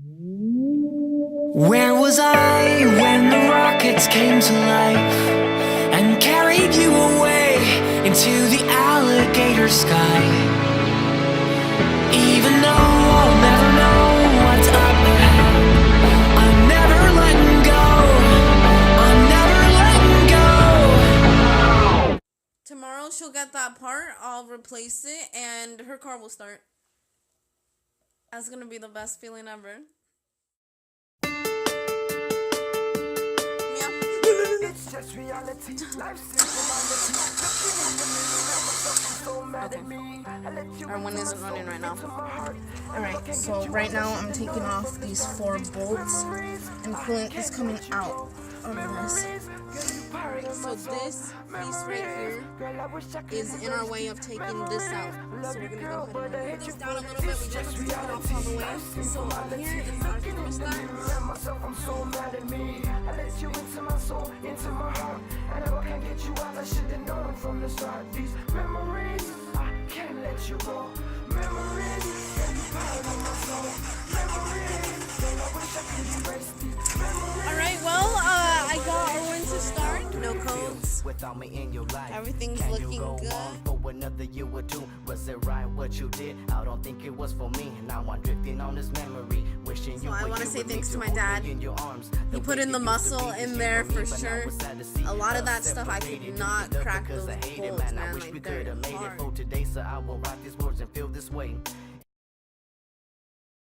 Where was I when the rockets came to life and carried you away into the alligator sky? Even though I'll never know what's up ahead, I'm never letting go. I'm never letting go. Tomorrow she'll get that part, I'll replace it, and her car will start. That's gonna be the best feeling ever. It's just reality. Life's Our one isn't running right now. Alright, so right now I'm taking off these 4 bolts and coolant is coming out of this. So this piece right here is in our way of taking this out. So we're gonna go ahead and move this down a little bit. We just took it off all the way. So up here is our thermostat. I'm so mad at me. I let you into my soul, into my heart, and I can't get you out. I should have known from the start. These memories, I can't let you go. Memories, yeah, you part of my soul. Memories, girl, I wish I could erase these memories. Alright, well, I got Owen to start. No codes. Without me in your life, Everything's can looking you go good. on for another year or two? Was it right what you did? I don't think it was for me. Now I'm drifting on this memory, wishing you. So I were want to here say with me thanks to my hold me dad. in your arms. He The put way in the you used to muscle be in this there year for but now sure. it's sad to see A lot of us that stuff I separated. could not Love crack because those I hate it, bolts, man. I man. wish we Like could they're have made it hard. for today, so I will write these words and feel this way.